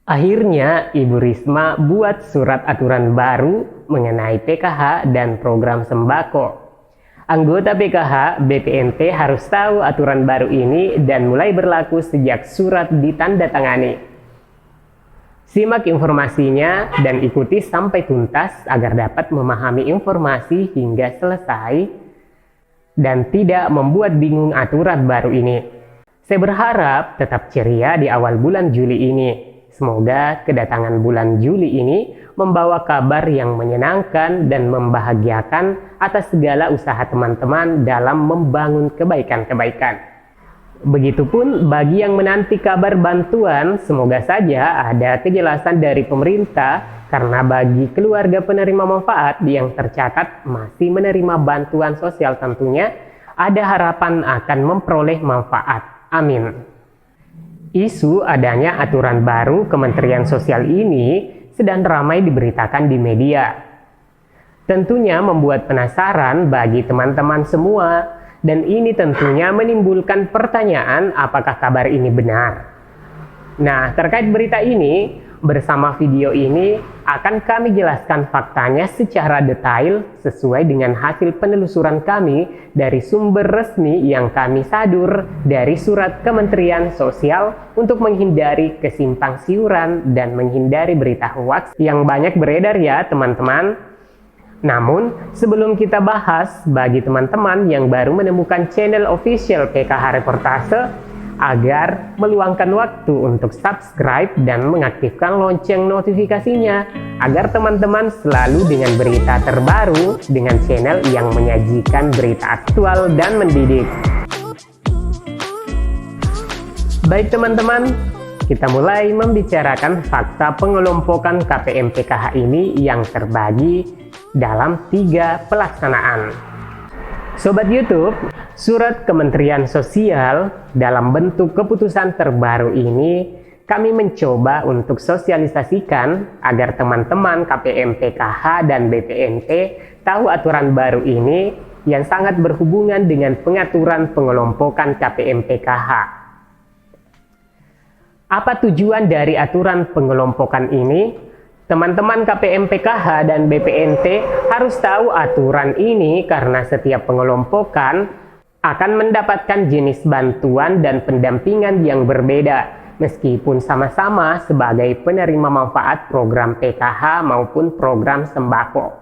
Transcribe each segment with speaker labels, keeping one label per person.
Speaker 1: Akhirnya, Ibu Risma buat surat aturan baru mengenai PKH dan program sembako. Anggota PKH BPNT harus tahu aturan baru ini dan mulai berlaku sejak surat ditandatangani. Simak informasinya dan ikuti sampai tuntas agar dapat memahami informasi hingga selesai dan tidak membuat bingung aturan baru ini. Saya berharap tetap ceria di awal bulan Juli ini. Semoga kedatangan bulan Juli ini membawa kabar yang menyenangkan dan membahagiakan atas segala usaha teman-teman dalam membangun kebaikan-kebaikan. Begitupun bagi yang menanti kabar bantuan, semoga saja ada kejelasan dari pemerintah karena bagi keluarga penerima manfaat yang tercatat masih menerima bantuan sosial tentunya ada harapan akan memperoleh manfaat. Amin. Isu adanya aturan baru Kementerian Sosial ini sedang ramai diberitakan di media. Tentunya membuat penasaran bagi teman-teman semua, dan ini tentunya menimbulkan pertanyaan apakah kabar ini benar. Nah, terkait berita ini, bersama video ini akan kami jelaskan faktanya secara detail sesuai dengan hasil penelusuran kami dari sumber resmi yang kami sadur dari surat Kementerian Sosial untuk menghindari kesimpang siuran dan menghindari berita hoaks yang banyak beredar ya teman-teman. Namun, sebelum kita bahas, bagi teman-teman yang baru menemukan channel official PKH Reportase, agar meluangkan waktu untuk subscribe dan mengaktifkan lonceng notifikasinya agar teman-teman selalu dengan berita terbaru dengan channel yang menyajikan berita aktual dan mendidik. Baik teman-teman, kita mulai membicarakan fakta pengelompokan KPM PKH ini yang terbagi dalam 3 pelaksanaan. Sobat YouTube, surat Kementerian Sosial dalam bentuk keputusan terbaru ini kami mencoba untuk sosialisasikan agar teman-teman KPM PKH dan BPNT tahu aturan baru ini yang sangat berhubungan dengan pengaturan pengelompokan KPM PKH. Apa tujuan dari aturan pengelompokan ini? Teman-teman KPM PKH dan BPNT harus tahu aturan ini karena setiap pengelompokan akan mendapatkan jenis bantuan dan pendampingan yang berbeda meskipun sama-sama sebagai penerima manfaat program PKH maupun program sembako.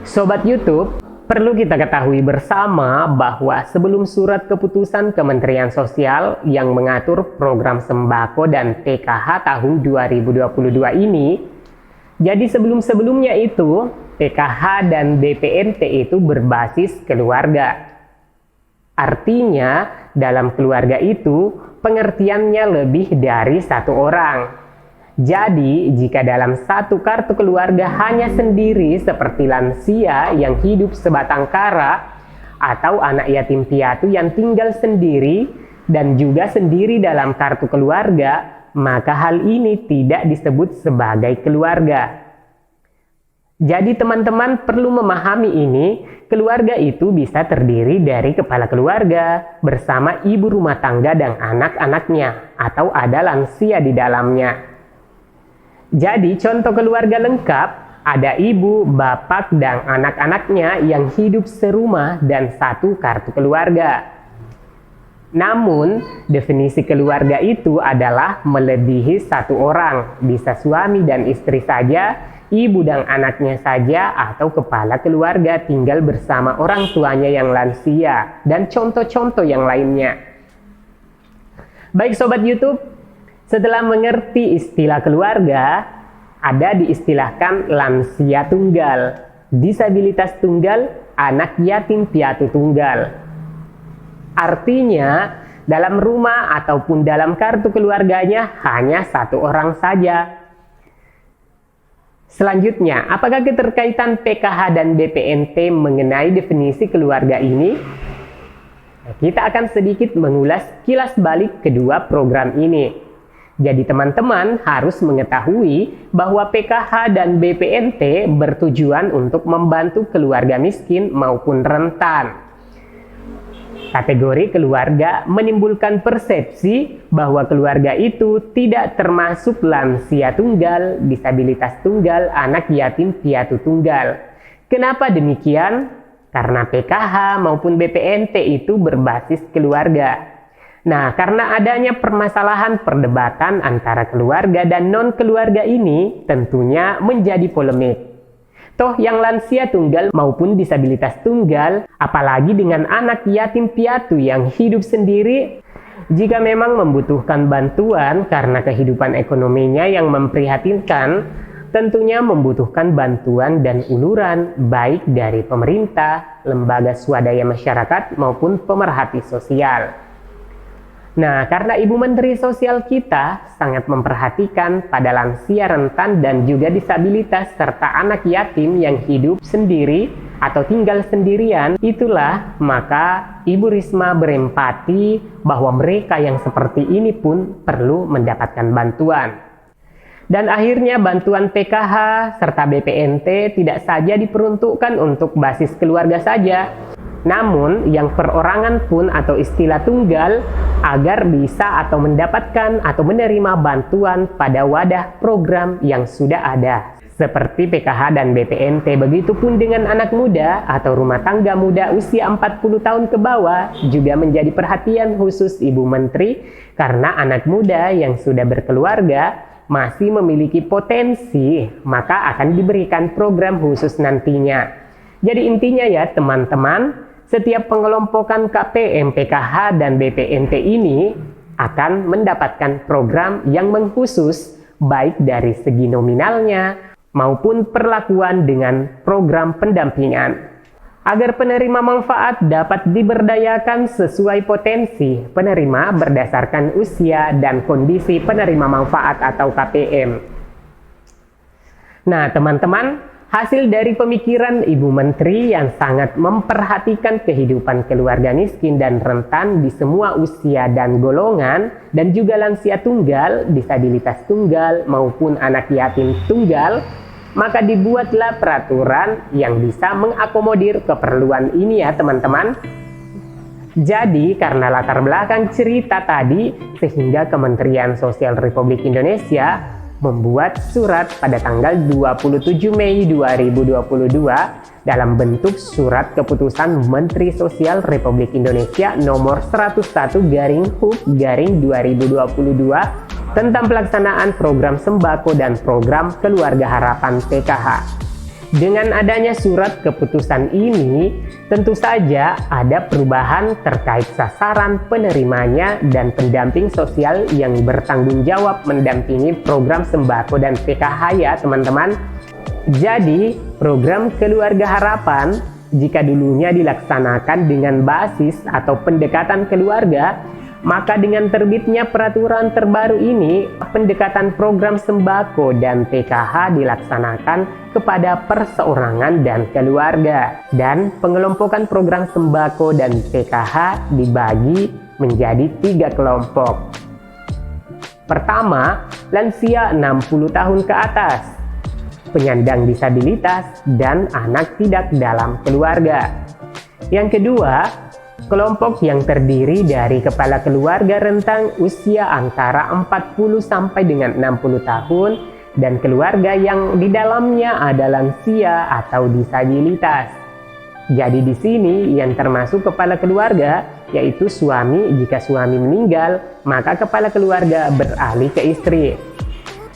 Speaker 1: Sobat YouTube, perlu kita ketahui bersama bahwa sebelum surat keputusan Kementerian Sosial yang mengatur program sembako dan PKH tahun 2022 ini, jadi sebelum-sebelumnya itu, PKH dan BPNT itu berbasis keluarga. Artinya, dalam keluarga itu, pengertiannya lebih dari 1 orang. Jadi, jika dalam satu kartu keluarga hanya sendiri seperti lansia yang hidup sebatang kara, atau anak yatim piatu yang tinggal sendiri, dan juga sendiri dalam kartu keluarga, maka hal ini tidak disebut sebagai keluarga. Jadi teman-teman perlu memahami ini, keluarga itu bisa terdiri dari kepala keluarga bersama ibu rumah tangga dan anak-anaknya, atau ada lansia di dalamnya. Jadi contoh keluarga lengkap, ada ibu, bapak, dan anak-anaknya yang hidup serumah dan satu kartu keluarga. Namun, definisi keluarga itu adalah melebihi 1 orang, bisa suami dan istri saja, ibu dan anaknya saja, atau kepala keluarga tinggal bersama orang tuanya yang lansia, dan contoh-contoh yang lainnya. Baik Sobat YouTube, setelah mengerti istilah keluarga, ada diistilahkan lansia tunggal, disabilitas tunggal, anak yatim piatu tunggal. Artinya, dalam rumah ataupun dalam kartu keluarganya hanya 1 orang saja. Selanjutnya, apakah keterkaitan PKH dan BPNT mengenai definisi keluarga ini? Kita akan sedikit mengulas kilas balik kedua program ini. Jadi teman-teman harus mengetahui bahwa PKH dan BPNT bertujuan untuk membantu keluarga miskin maupun rentan. Kategori keluarga menimbulkan persepsi bahwa keluarga itu tidak termasuk lansia tunggal, disabilitas tunggal, anak yatim piatu tunggal. Kenapa demikian? Karena PKH maupun BPNT itu berbasis keluarga. Nah, karena adanya permasalahan perdebatan antara keluarga dan non-keluarga ini tentunya menjadi polemik. Toh yang lansia tunggal maupun disabilitas tunggal, apalagi dengan anak yatim piatu yang hidup sendiri, jika memang membutuhkan bantuan karena kehidupan ekonominya yang memprihatinkan, tentunya membutuhkan bantuan dan uluran baik dari pemerintah, lembaga swadaya masyarakat maupun pemerhati sosial. Nah, karena Ibu Menteri Sosial kita sangat memperhatikan pada lansia rentan dan juga disabilitas serta anak yatim yang hidup sendiri atau tinggal sendirian, itulah maka Ibu Risma berempati bahwa mereka yang seperti ini pun perlu mendapatkan bantuan. Dan akhirnya bantuan PKH serta BPNT tidak saja diperuntukkan untuk basis keluarga saja, namun yang perorangan pun atau istilah tunggal agar bisa atau mendapatkan atau menerima bantuan pada wadah program yang sudah ada seperti PKH dan BPNT. Begitupun dengan anak muda atau rumah tangga muda usia 40 tahun ke bawah juga menjadi perhatian khusus Ibu Menteri karena anak muda yang sudah berkeluarga masih memiliki potensi maka akan diberikan program khusus nantinya. Jadi intinya ya teman-teman, setiap pengelompokan KPM, PKH, dan BPNT ini akan mendapatkan program yang mengkhusus baik dari segi nominalnya maupun perlakuan dengan program pendampingan. Agar penerima manfaat dapat diberdayakan sesuai potensi penerima berdasarkan usia dan kondisi penerima manfaat atau KPM. Nah teman-teman, hasil dari pemikiran Ibu Menteri yang sangat memperhatikan kehidupan keluarga miskin dan rentan di semua usia dan golongan, dan juga lansia tunggal, disabilitas tunggal, maupun anak yatim tunggal, maka dibuatlah peraturan yang bisa mengakomodir keperluan ini ya teman-teman. Jadi karena latar belakang cerita tadi, sehingga Kementerian Sosial Republik Indonesia membuat surat pada tanggal 27 Mei 2022 dalam bentuk surat keputusan Menteri Sosial Republik Indonesia nomor 101/HUP/2022 tentang pelaksanaan program sembako dan program keluarga harapan PKH. Dengan adanya surat keputusan ini, tentu saja ada perubahan terkait sasaran penerimanya dan pendamping sosial yang bertanggung jawab mendampingi program sembako dan PKH ya teman-teman. Jadi, program keluarga harapan jika dulunya dilaksanakan dengan basis atau pendekatan keluarga, maka dengan terbitnya peraturan terbaru ini, pendekatan program sembako dan PKH dilaksanakan kepada perseorangan dan keluarga. Dan pengelompokan program sembako dan PKH dibagi menjadi 3 kelompok. Pertama, lansia 60 tahun ke atas, penyandang disabilitas, dan anak tidak dalam keluarga. Yang kedua, kelompok yang terdiri dari kepala keluarga rentang usia antara 40 sampai dengan 60 tahun dan keluarga yang di dalamnya ada lansia atau disabilitas. Jadi di sini yang termasuk kepala keluarga yaitu suami. Jika suami meninggal, maka kepala keluarga beralih ke istri.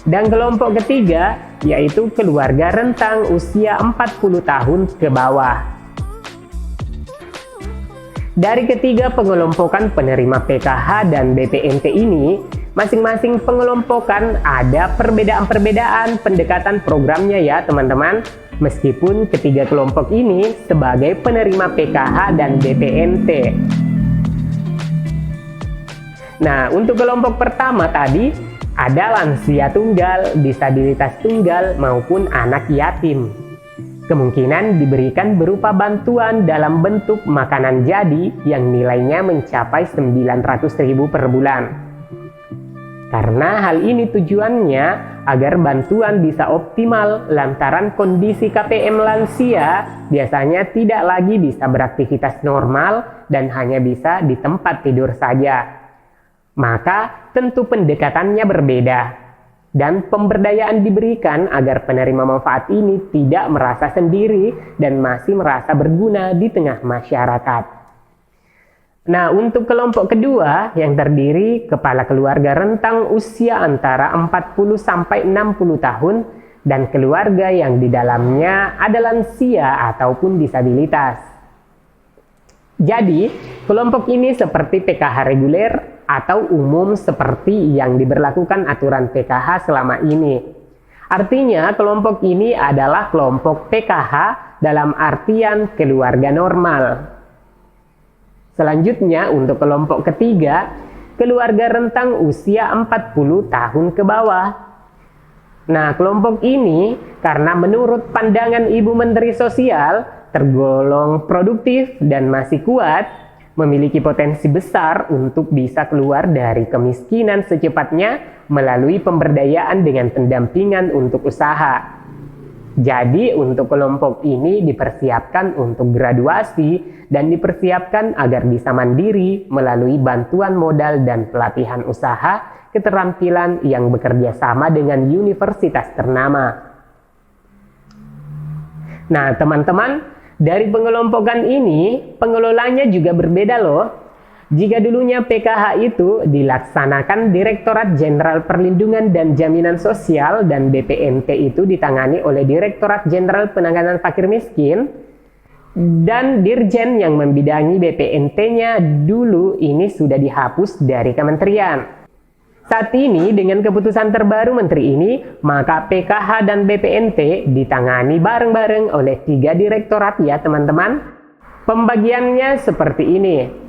Speaker 1: Dan kelompok ketiga yaitu keluarga rentang usia 40 tahun ke bawah. Dari ketiga pengelompokan penerima PKH dan BPNT ini, masing-masing pengelompokan ada perbedaan-perbedaan pendekatan programnya ya teman-teman. Meskipun ketiga kelompok ini sebagai penerima PKH dan BPNT. Nah, untuk kelompok pertama tadi, ada lansia tunggal, disabilitas tunggal, maupun anak yatim. Kemungkinan diberikan berupa bantuan dalam bentuk makanan jadi yang nilainya mencapai 900.000 per bulan. Karena hal ini tujuannya agar bantuan bisa optimal lantaran kondisi KPM lansia biasanya tidak lagi bisa beraktivitas normal dan hanya bisa di tempat tidur saja. Maka tentu pendekatannya berbeda dan pemberdayaan diberikan agar penerima manfaat ini tidak merasa sendiri dan masih merasa berguna di tengah masyarakat. Nah, untuk kelompok kedua yang terdiri kepala keluarga rentang usia antara 40 sampai 60 tahun dan keluarga yang di dalamnya ada lansia ataupun disabilitas. Jadi, kelompok ini seperti PKH reguler atau umum seperti yang diberlakukan aturan PKH selama ini. Artinya, kelompok ini adalah kelompok PKH dalam artian keluarga normal. Selanjutnya untuk kelompok ketiga, keluarga rentang usia 40 tahun ke bawah. Nah, kelompok ini karena menurut pandangan Ibu Menteri Sosial tergolong produktif dan masih kuat, memiliki potensi besar untuk bisa keluar dari kemiskinan secepatnya melalui pemberdayaan dengan pendampingan untuk usaha. Jadi untuk kelompok ini dipersiapkan untuk graduasi dan dipersiapkan agar bisa mandiri melalui bantuan modal dan pelatihan usaha keterampilan yang bekerja sama dengan universitas ternama. Nah teman-teman, dari pengelompokan ini pengelolanya juga berbeda loh. Jika dulunya PKH itu dilaksanakan Direktorat Jenderal Perlindungan dan Jaminan Sosial dan BPNT itu ditangani oleh Direktorat Jenderal Penanganan Fakir Miskin dan Dirjen yang membidangi BPNT-nya dulu ini sudah dihapus dari kementerian. Saat ini dengan keputusan terbaru menteri ini, maka PKH dan BPNT ditangani bareng-bareng oleh 3 direktorat ya teman-teman. Pembagiannya seperti ini.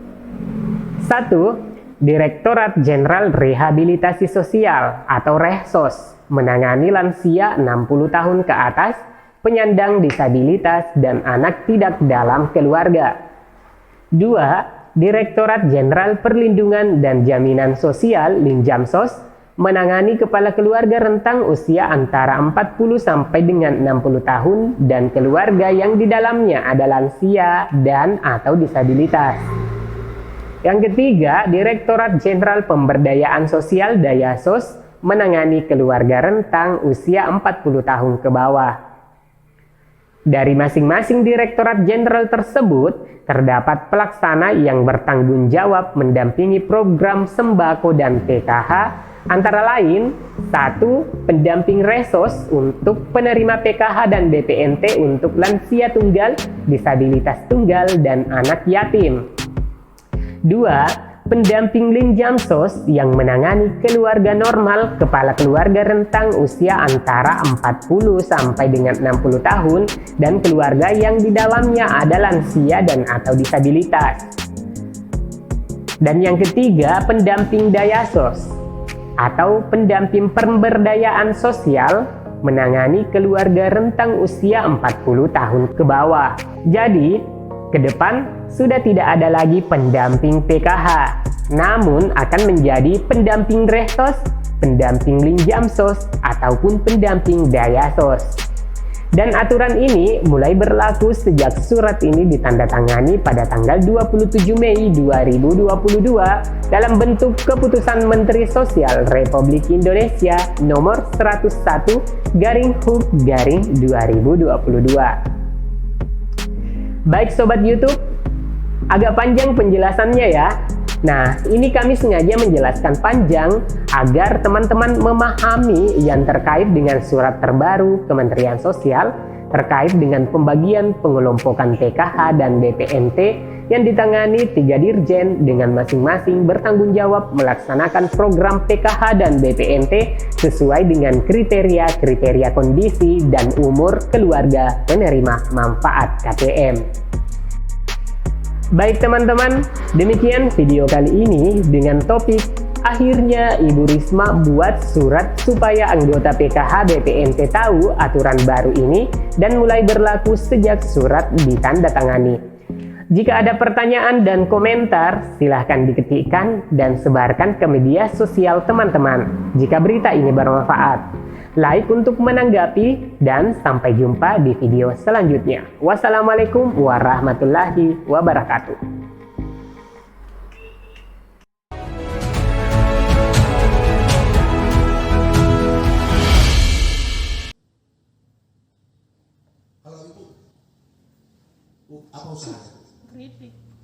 Speaker 1: 1. Direktorat Jenderal Rehabilitasi Sosial atau Rehsos menangani lansia 60 tahun ke atas, penyandang disabilitas, dan anak tidak dalam keluarga. 2. Direktorat Jenderal Perlindungan dan Jaminan Sosial Linjamsos menangani kepala keluarga rentang usia antara 40 sampai dengan 60 tahun dan keluarga yang di dalamnya ada lansia dan atau disabilitas. Yang ketiga, Direktorat Jenderal Pemberdayaan Sosial Dayasos menangani keluarga rentang usia 40 tahun ke bawah. Dari masing-masing direktorat jenderal tersebut, terdapat pelaksana yang bertanggung jawab mendampingi program sembako dan PKH, antara lain 1. Pendamping Resos untuk penerima PKH dan BPNT untuk lansia tunggal, disabilitas tunggal, dan anak yatim. 2. Pendamping Linjamsos yang menangani keluarga normal kepala keluarga rentang usia antara 40 sampai dengan 60 tahun dan keluarga yang di dalamnya ada lansia dan atau disabilitas. Dan yang ketiga, pendamping Dayasos atau pendamping pemberdayaan sosial menangani keluarga rentang usia 40 tahun ke bawah. Jadi, ke depan sudah tidak ada lagi pendamping PKH, namun akan menjadi pendamping Rehsos, pendamping Linjamsos, ataupun pendamping Dayasos. Dan aturan ini mulai berlaku sejak surat ini ditandatangani pada tanggal 27 Mei 2022 dalam bentuk Keputusan Menteri Sosial Republik Indonesia nomor 101/HUK/2022. Baik Sobat YouTube, agak panjang penjelasannya ya. Nah, ini kami sengaja menjelaskan panjang agar teman-teman memahami yang terkait dengan surat terbaru Kementerian Sosial terkait dengan pembagian pengelompokan PKH dan BPNT yang ditangani 3 dirjen dengan masing-masing bertanggung jawab melaksanakan program PKH dan BPNT sesuai dengan kriteria-kriteria kondisi dan umur keluarga penerima manfaat KPM. Baik teman-teman, demikian video kali ini dengan topik akhirnya Ibu Risma buat surat supaya anggota PKH BPNT tahu aturan baru ini dan mulai berlaku sejak surat ditandatangani. Jika ada pertanyaan dan komentar, silahkan diketikkan dan sebarkan ke media sosial teman-teman jika berita ini bermanfaat. Like untuk menanggapi dan sampai jumpa di video selanjutnya. Wassalamualaikum warahmatullahi wabarakatuh.
Speaker 2: Kalau itu apa usahanya?
Speaker 3: Keripik.